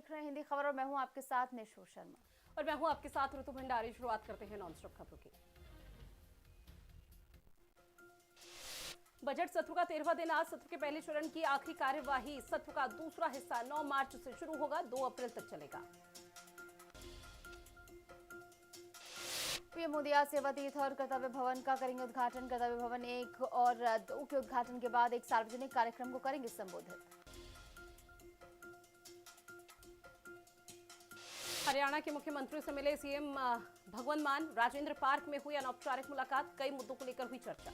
देख रहे हैं हिंदी खबर और मैं हूं आपके साथ निशु शर्मा और मैं हूं आपके साथ ऋतु भंडारी। शुरुआत करते हैं नॉन स्टॉप खबरों की। बजट सत्र का 13वां दिन। आज सत्र के पहले चरण की आखिरी कार्यवाही। सत्र का दूसरा हिस्सा 9 मार्च से शुरू होगा, 2 अप्रैल तक चलेगा। पीएम मोदी आज सेवा तीर्थ और कर्तव्य भवन का करेंगे उद्घाटन। कर्तव्य भवन 1 और 2 के उद्घाटन के बाद एक सार्वजनिक कार्यक्रम को करेंगे संबोधित। हरियाणा के मुख्यमंत्री से मिले सीएम भगवंत मान। राजेंद्र पार्क में हुई अनौपचारिक मुलाकात। कई मुद्दों को लेकर हुई चर्चा।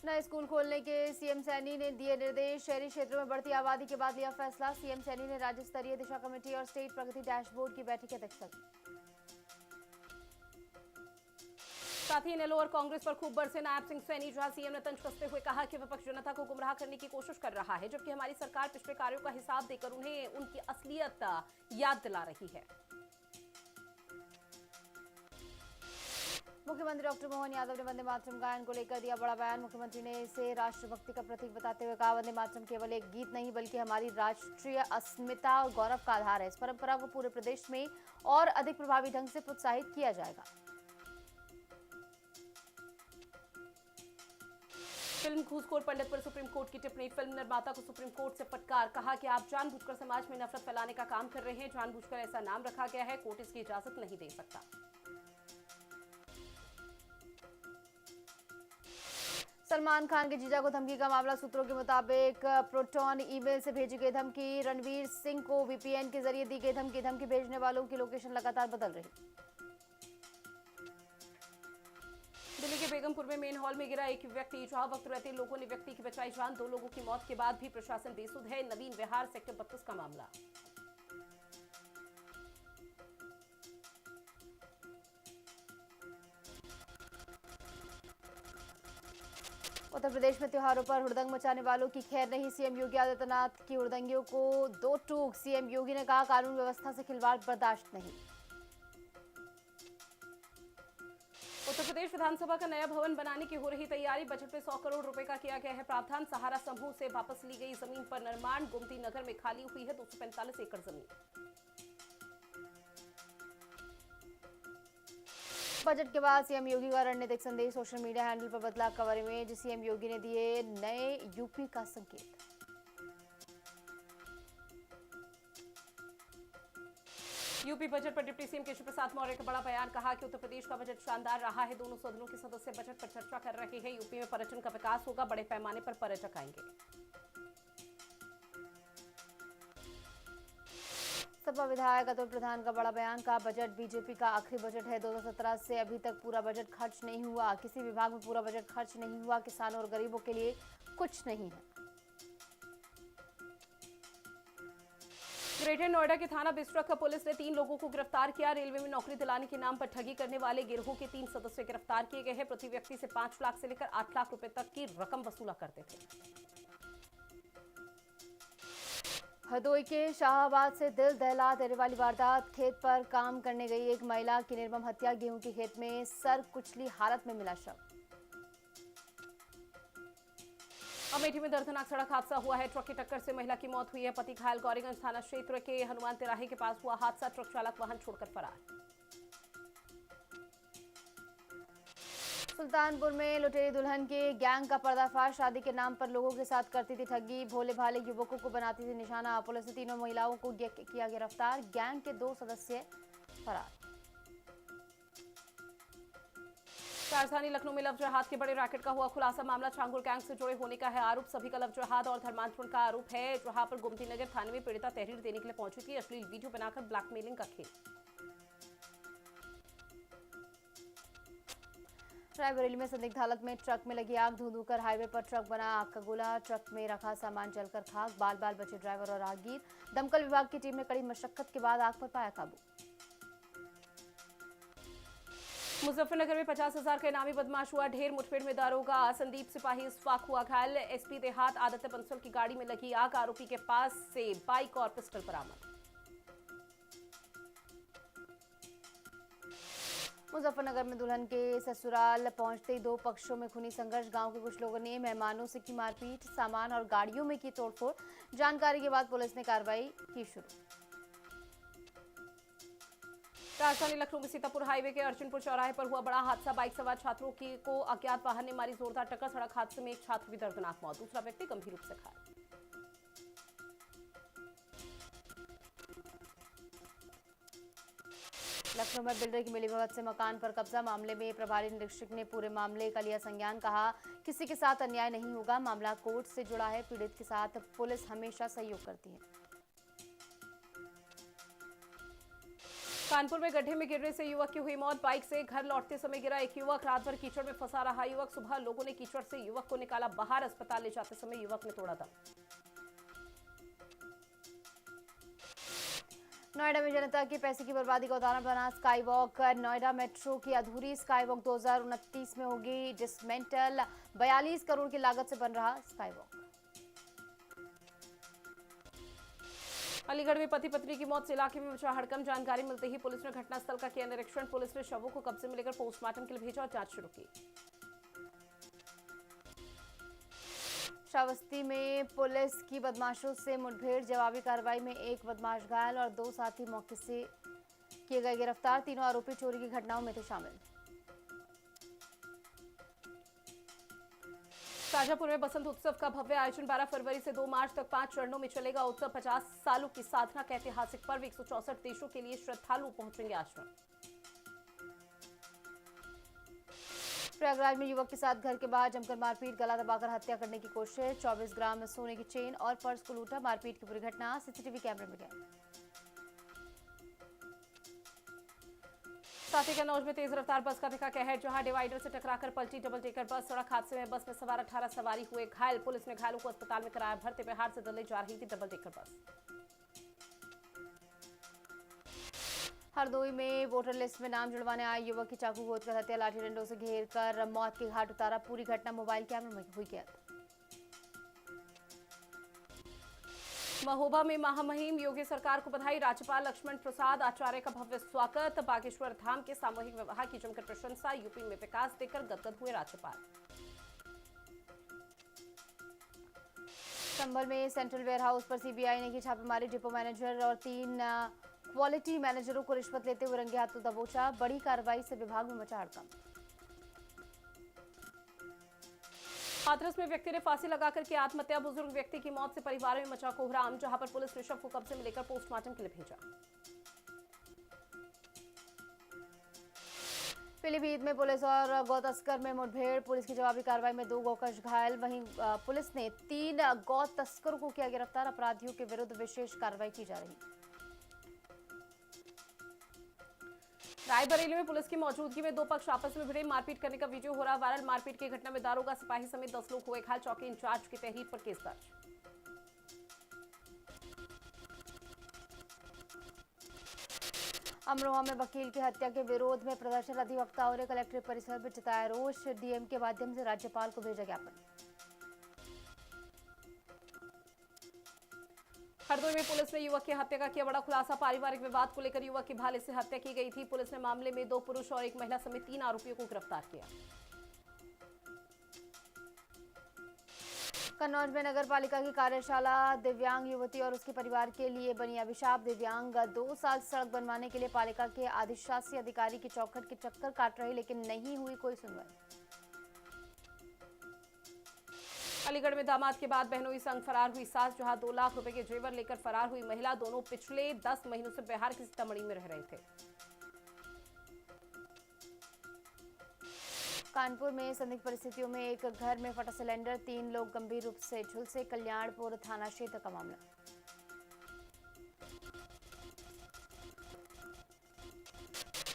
नए स्कूल खोलने के सीएम सैनी ने दिए निर्देश। शहरी क्षेत्रों में बढ़ती आबादी के बाद लिया फैसला। सीएम सैनी ने राज्य स्तरीय दिशा कमेटी और स्टेट प्रगति डैशबोर्ड की बैठक की अध्यक्षता की। साथ ही नेलोर कांग्रेस पर खूब बरसे नायब सिंह सैनी। जहां सीएम ने तंज कसते हुए कहा कि विपक्ष जनता को गुमराह करने की कोशिश कर रहा है, जबकि हमारी सरकार पिछले कार्यों का हिसाब देकर उन्हें उनकी असलियत याद दिला रही है। मुख्यमंत्री डॉक्टर मोहन यादव ने वंदे मातरम गायन को लेकर दिया बड़ा बयान। मुख्यमंत्री ने इसे राष्ट्रभक्ति का प्रतीक बताते हुए कहा, वंदे मातरम केवल एक गीत नहीं बल्कि हमारी राष्ट्रीय अस्मिता और गौरव का आधार है। इस परंपरा को पूरे प्रदेश में और अधिक प्रभावी ढंग से प्रोत्साहित किया जाएगा। फिल्म घूसखोर पंडित पर सुप्रीम कोर्ट की टिप्पणी। फिल्म निर्माता को सुप्रीम कोर्ट से फटकार। कहा कि आप जानबूझकर समाज में नफरत फैलाने का काम कर रहे हैं। जानबूझकर ऐसा नाम रखा गया है, कोर्ट इसकी इजाजत नहीं दे सकता। सलमान खान के जीजा को धमकी का मामला। सूत्रों के मुताबिक प्रोटॉन ईमेल से भेजी गई धमकी। रणवीर सिंह को वीपीएन के जरिए दी गई धमकी। धमकी भेजने वालों की लोकेशन लगातार बदल रही। दिल्ली के बेगमपुर में मेन हॉल में गिरा एक व्यक्ति। जहां वक्त रहते लोगों ने व्यक्ति की बचाई जान। 2 लोगों की मौत के बाद भी प्रशासन बेसुध है। नवीन विहार सेक्टर 32 का मामला। उत्तर प्रदेश में त्योहारों पर हुड़दंग मचाने वालों की खैर नहीं। सीएम योगी आदित्यनाथ की हुड़दंगियों को 2 टूक। सीएम योगी ने कहा, कानून व्यवस्था से खिलवाड़ बर्दाश्त नहीं। उत्तर प्रदेश विधानसभा का नया भवन बनाने की हो रही तैयारी। बजट में 100 करोड़ रुपए का किया गया है प्रावधान। सहारा समूह से वापस ली गई जमीन पर निर्माण। गोमती नगर में खाली हुई है 245 एकड़ जमीन। बजट के बाद सीएम योगी का रणनीतिक संदेश। सोशल मीडिया हैंडल पर बदला कवर इमेज। सीएम योगी ने दिए नए यूपी का संकेत। यूपी बजट पर डिप्टी सीएम केशव प्रसाद मौर्य का बड़ा बयान। कहा कि उत्तर प्रदेश का बजट शानदार रहा है। दोनों सदनों के सदस्य बजट पर चर्चा कर रहे हैं। यूपी में पर्यटन का विकास होगा। बड़े पैमाने पर पर्यटक आएंगे। सपा विधायक अतुल प्रधान का बड़ा बयान। का बजट बीजेपी का आखिरी बजट है। 2017 से अभी तक पूरा बजट खर्च नहीं हुआ। किसी विभाग में पूरा बजट खर्च नहीं हुआ। किसानों और गरीबों के लिए कुछ नहीं है। ग्रेटर नोएडा के थाना बिस्ट्रक का पुलिस ने 3 लोगों को गिरफ्तार किया। रेलवे में नौकरी दिलाने के नाम पर ठगी करने वाले गिरोह के 3 सदस्य गिरफ्तार किए गए हैं। प्रति व्यक्ति से 5 लाख से लेकर 8 लाख रुपए तक की रकम वसूला करते थे। हरदोई के शाहाबाद से दिल दहला देने वाली वारदात। खेत पर काम करने गई एक महिला की निर्मम हत्या। गेहूं के खेत में सर कुचली हालत में मिला शव। अमेठी में दर्दनाक सड़क हादसा हुआ है। ट्रक की टक्कर से महिला की मौत हुई है। पति घायल। गौरीगंज थाना क्षेत्र के हनुमान तिराहे के पास हुआ हादसा। ट्रक चालक वाहन छोड़कर फरार। सुल्तानपुर में लुटेरी दुल्हन के गैंग का पर्दाफाश। शादी के नाम पर लोगों के साथ करती थी ठगी। भोले भाले युवकों को बनाती थी निशाना। पुलिस ने 3 महिलाओं को किया गिरफ्तार। गैंग के 2 सदस्य फरार। राजधानी लखनऊ में लव जिहाद के बड़े रैकेट का हुआ खुलासा। मामला छांगुर गैंग से जुड़े होने का है आरोप। सभी का लव जिहाद और धर्मांतरण का आरोप है। जहां पर गोमती नगर थाने में पीड़िता तहरीर देने के लिए पहुंची थी। अश्लील वीडियो बनाकर ब्लैकमेलिंग का खेल। रायबरेली में संदिग्ध हालत में ट्रक में लगी आग। धू कर हाईवे पर ट्रक बना आग का गोला। ट्रक में रखा सामान जलकर खाक। बाल बाल बचे ड्राइवर और राहगीर। दमकल विभाग की टीम ने कड़ी मशक्कत के बाद आग पर पाया काबू। मुजफ्फरनगर में 50,000 का इनामी बदमाश हुआ ढेर। मुठभेड़ में दारोगा संदीप सिपाही इस्फाक हुआ घायल। एसपी देहात आदित्य बंसल की गाड़ी में लगी आग। आरोपी के पास से बाइक और पिस्टल बरामद। मुजफ्फरनगर में दुल्हन के ससुराल पहुंचते ही दो पक्षों में खूनी संघर्ष। गांव के कुछ लोगों ने मेहमानों से की मारपीट, सामान और गाड़ियों में की तोड़फोड़। जानकारी के बाद पुलिस ने कार्रवाई की शुरू। राजधानी लखनऊ के सीतापुर हाईवे के अर्जुनपुर चौराहे पर हुआ बड़ा हादसा। बाइक सवार छात्रों की को अज्ञात वाहन ने मारी जोरदार टक्कर। सड़क हादसे में एक छात्र की दर्दनाक मौत, दूसरा व्यक्ति गंभीर रूप से घायल। लखनऊ में बिल्डर की मिलीभगत से मकान पर कब्जा। मामले में प्रभारी निरीक्षक ने पूरे मामले का लिया संज्ञान। कहा, किसी के साथ अन्याय नहीं होगा। मामला कोर्ट से जुड़ा है। पीड़ित के साथ पुलिस हमेशा सहयोग करती है। कानपुर में गड्ढे में गिरने से युवक की हुई मौत। बाइक से घर लौटते समय गिरा एक युवक। रात भर कीचड़ में फंसा रहा युवक। सुबह लोगों ने कीचड़ से युवक को निकाला बाहर। अस्पताल ले जाते समय युवक ने तोड़ा दम। नोएडा में जनता के पैसे की बर्बादी का उदाहरण बना स्काई वॉक। नोएडा मेट्रो की अधूरी स्काई वॉक 2029 में होगी डिसमेंटल। 42 करोड़ की लागत से बन रहा स्काई वॉक। अलीगढ़ में पति पत्नी की मौत से इलाके में मचा हड़कंप। जानकारी मिलते ही पुलिस ने घटनास्थल का किया निरीक्षण। पुलिस ने शवों को कब्जे में लेकर पोस्टमार्टम के लिए भेजा और जांच शुरू की। श्रावस्ती में पुलिस की बदमाशों से मुठभेड़। जवाबी कार्रवाई में एक बदमाश घायल और 2 साथी मौके से किए गए गिरफ्तार। तीनों आरोपी चोरी की घटनाओं में थे शामिल। शाजापुर में बसंत उत्सव का भव्य आयोजन 12 फरवरी से 2 मार्च तक 5 चरणों में चलेगा। उत्सव 50 सालों की साधना का ऐतिहासिक पर्व। 164 देशों के लिए श्रद्धालु पहुंचेंगे आश्रम। प्रयागराज में युवक के साथ घर के बाहर जमकर मारपीट, गला दबाकर हत्या करने की कोशिश। 24 ग्राम सोने की चेन और पर्स को लूटा। मारपीट की पूरी घटना सीसीटीवी कैमरे में कैद। साथी कन्नौज में तेज रफ्तार बस का दिखा कहर। जहां डिवाइडर से टकराकर पलटी डबल डेकर बस। सड़क हादसे में बस में सवार 18 सवारी हुए घायल। पुलिस ने घायलों को अस्पताल में कराया भर्ती। बिहार से दिल्ली जा रही थी डबल डेकर बस। हरदोई में वोटर लिस्ट में नाम जुड़वाने आए युवक की चाकू गोदकर हत्या। लाठी डंडों से घेर कर मौत के घाट उतारा। पूरी घटना मोबाइल कैमरे में हुई कैद। महोबा में महामहिम योगी सरकार को बधाई। राज्यपाल लक्ष्मण प्रसाद आचार्य का भव्य स्वागत। बागेश्वर धाम के सामूहिक विवाह की जमकर प्रशंसा। यूपी में विकास देखकर गदगद हुए राज्यपाल। संभल में सेंट्रल वेयरहाउस पर सीबीआई ने की छापेमारी। डिपो मैनेजर और 3 क्वालिटी मैनेजरों को रिश्वत लेते हुए रंगे हाथों दबोचा। बड़ी कार्रवाई से विभाग में मचा हड़कंप। हाथरस में व्यक्ति ने फांसी लगाकर की आत्महत्या। बुजुर्ग व्यक्ति की मौत से परिवार में मचा कोहराम। जहां पर पुलिस ने शव को कब्जे में लेकर पोस्टमार्टम के लिए भेजा। पीलीभीत में पुलिस और गौ तस्कर में मुठभेड़। पुलिस की जवाबी कार्रवाई में 2 गौकश घायल। वहीं पुलिस ने 3 गौ तस्करों को किया गिरफ्तार। अपराधियों के विरुद्ध विशेष कार्रवाई की जा रही। रायबरेली में पुलिस की मौजूदगी में 2 पक्ष आपस में भिड़े। मारपीट करने का वीडियो हो रहा वायरल। मारपीट की घटना में दारोगा सिपाही समेत 10 लोग हुए घायल। चौकी इंचार्ज की तहरीर पर केस दर्ज। अमरोहा में वकील की हत्या के विरोध में प्रदर्शन। अधिवक्ताओं ने कलेक्ट्रेट परिसर में जताया रोष। डीएम के माध्यम से राज्यपाल को भेजा ज्ञापन। हरदोई में पुलिस ने युवक की हत्या का किया बड़ा खुलासा। पारिवारिक विवाद को लेकर युवक की भाले से हत्या की गई थी। पुलिस ने मामले में 2 पुरुष और 1 महिला समेत 3 आरोपियों को गिरफ्तार किया। कन्नौज में नगर पालिका की कार्यशाला। दिव्यांग युवती और उसके परिवार के लिए बनी अभिशाप। दिव्यांग 2 साल सड़क बनवाने के लिए पालिका के अधिशासी अधिकारी की चौखट के चक्कर काट रहे, लेकिन नहीं हुई कोई सुनवाई। अलीगढ़ में दामाद के बाद बहनोई संग फरार हुई सास। जहां 2 लाख रुपए के जेवर लेकर फरार हुई महिला। दोनों पिछले 10 महीनों से बिहार की सीतामढ़ी में रह रहे थे। कानपुर में संदिग्ध परिस्थितियों में एक घर में फटा सिलेंडर। 3 लोग गंभीर रूप से झुलसे। कल्याणपुर थाना क्षेत्र का मामला।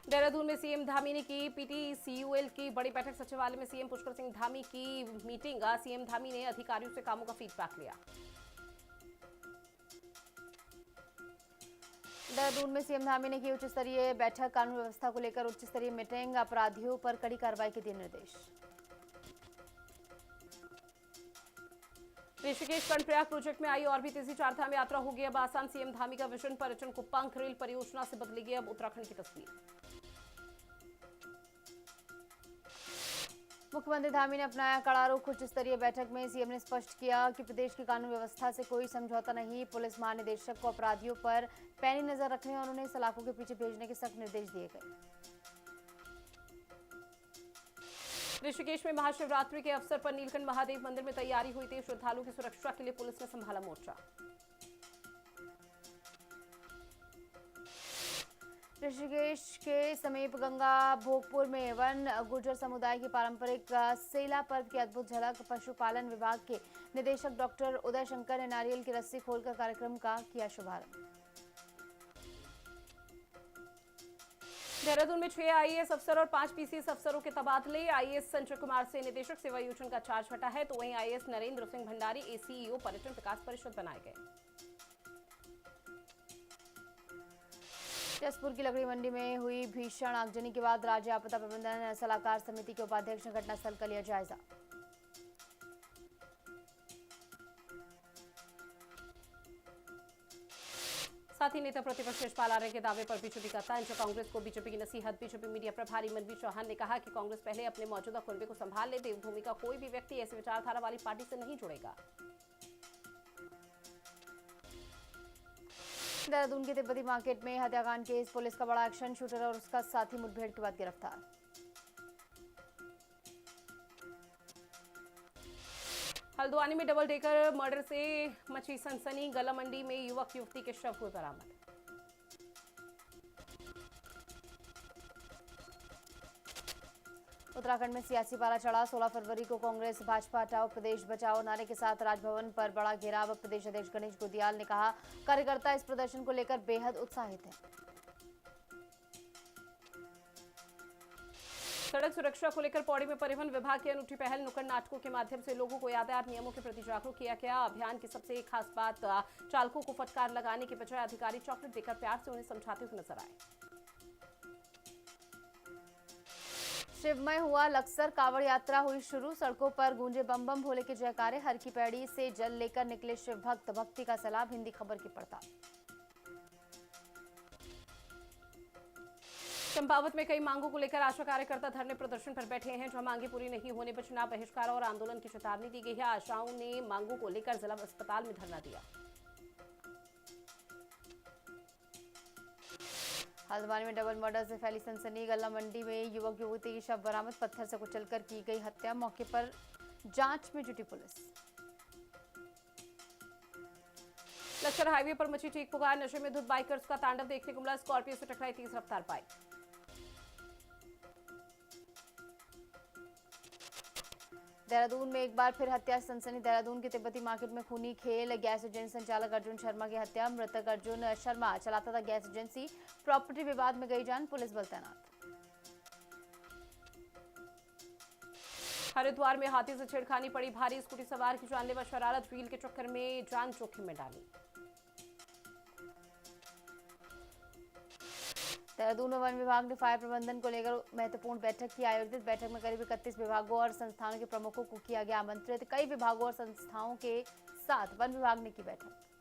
देहरादून में सीएम धामी ने की पीटीसीयूएल की बड़ी बैठक। सचिवालय में सीएम पुष्कर सिंह धामी की मीटिंग। सीएम धामी ने अधिकारियों से कामों का फीडबैक लिया। देहरादून में सीएम धामी ने की उच्च स्तरीय बैठक। कानून व्यवस्था को लेकर उच्च स्तरीय मीटिंग। अपराधियों पर कड़ी कार्रवाई के दिए निर्देश। ऋषिकेश कर्णप्रयाग प्रोजेक्ट में आई और भी तेजी। 4 धाम यात्रा होगी अब आसान। सीएम धामी का विजन। पर्यटन को पंख। रेल परियोजना से बदलेगी अब उत्तराखंड की तस्वीर। मुख्यमंत्री धामी ने अपनाया कड़ा रुख। उच्च स्तरीय बैठक में सीएम ने स्पष्ट किया कि प्रदेश की कानून व्यवस्था से कोई समझौता नहीं। पुलिस महानिदेशक को अपराधियों पर पैनी नजर रखने और उन्हें सलाखों के पीछे भेजने के सख्त निर्देश दिए गए। ऋषिकेश में महाशिवरात्रि के अवसर पर नीलकंठ महादेव मंदिर में तैयारी हुई थी। श्रद्धालुओं की सुरक्षा के लिए पुलिस ने संभाला मोर्चा। ऋषिकेश के समीप गंगा भोगपुर में वन गुर्जर समुदाय की पारंपरिक सेला पर्व की अद्भुत झलक। पशुपालन विभाग के निदेशक डॉक्टर उदय शंकर ने नारियल की रस्सी खोलकर कार्यक्रम का किया शुभारंभ। देहरादून में 6 आईएएस अफसर और 5 पीसीएस अफसरों के तबादले। आईएएस संजय कुमार से निदेशक सेवा योजना का चार्ज हटा है, तो वहीं आईएएस नरेंद्र सिंह भंडारी एसीईओ पर्यटन विकास परिषद बनाए गए। जसपुर की लकड़ी मंडी में हुई भीषण आगजनी के बाद राज्य आपदा प्रबंधन सलाहकार समिति के उपाध्यक्ष ने घटनास्थल का लिया जायजा। साथ ही नेता प्रतिपक्ष यशपाल आर्य के दावे पर बीजेपी का तंज। कांग्रेस को बीजेपी की नसीहत। बीजेपी मीडिया प्रभारी मनवीर चौहान ने कहा कि कांग्रेस पहले अपने मौजूदा कुनबे को संभाल ले। देवभूमि का कोई भी व्यक्ति ऐसी विचारधारा वाली पार्टी से नहीं जुड़ेगा। देहरादून के तिब्बती मार्केट में हत्याकांड केस, पुलिस का बड़ा एक्शन। शूटर और उसका साथी मुठभेड़ के बाद गिरफ्तार। हल्द्वानी में डबल डेकर मर्डर से मची सनसनी। गला मंडी में युवक युवती के शव हुए बरामद। उत्तराखंड में सियासी पारा चढ़ा। 16 फरवरी को कांग्रेस भाजपा हटाओ प्रदेश बचाओ नारे के साथ राजभवन पर बड़ा घेराव। प्रदेश अध्यक्ष गणेश गोदियाल ने कहा, कार्यकर्ता इस प्रदर्शन को लेकर बेहद उत्साहित हैं। सड़क सुरक्षा को लेकर पौड़ी में परिवहन विभाग की अनूठी पहल। नुक्कड़ नाटकों के माध्यम से लोगों को यातायात नियमों के प्रति जागरूक किया गया। अभियान की सबसे खास बात, चालकों को फटकार लगाने के बजाय अधिकारी चॉकलेट देकर प्यार से उन्हें समझाते हुए नजर आए। शिवमय हुआ लक्सर, कावड़ यात्रा हुई शुरू। सड़कों पर गूंजे बम बम भोले के जयकारे। हर की पैड़ी से जल लेकर निकले शिव भक्त। भक्ति का सैलाब। हिंदी खबर की पड़ताल। चंपावत में कई मांगों को लेकर आशा कार्यकर्ता धरने प्रदर्शन पर बैठे हैं। जहां मांगे पूरी नहीं होने पर चुनाव बहिष्कार और आंदोलन की चेतावनी दी गई है। आशाओं ने मांगों को लेकर जिला अस्पताल में धरना दिया। हल्द्वानी में डबल मर्डर से फैली सनसनी। गल्ला मंडी में युवक युवती की शव बरामद। पत्थर से कुचलकर की गई हत्या। मौके पर जांच में जुटी पुलिस। लक्सर हाईवे पर मची चीख पुकार। नशे में धुत बाइकर्स का तांडव देखने को मिला। स्कॉर्पियो से टकराई तेज रफ्तार बाइक। देहरादून में एक बार फिर हत्या सनसनी। देहरादून के तिब्बती मार्केट में खूनी खेल। गैस एजेंसी संचालक अर्जुन शर्मा की हत्या। मृतक अर्जुन शर्मा चलाता था गैस एजेंसी। प्रॉपर्टी विवाद में गई जान। पुलिस बल तैनात। हरिद्वार में हाथी से छेड़खानी पड़ी भारी। स्कूटी सवार की जानलेवा शरारत। व्हील के चक्कर में जान जोखिम में डाली। देहरादून में वन विभाग ने फायर प्रबंधन को लेकर महत्वपूर्ण बैठक की। आयोजित बैठक में करीब 31 विभागों और संस्थानों के प्रमुखों को किया गया आमंत्रित। कई विभागों और संस्थाओं के साथ वन विभाग ने की बैठक।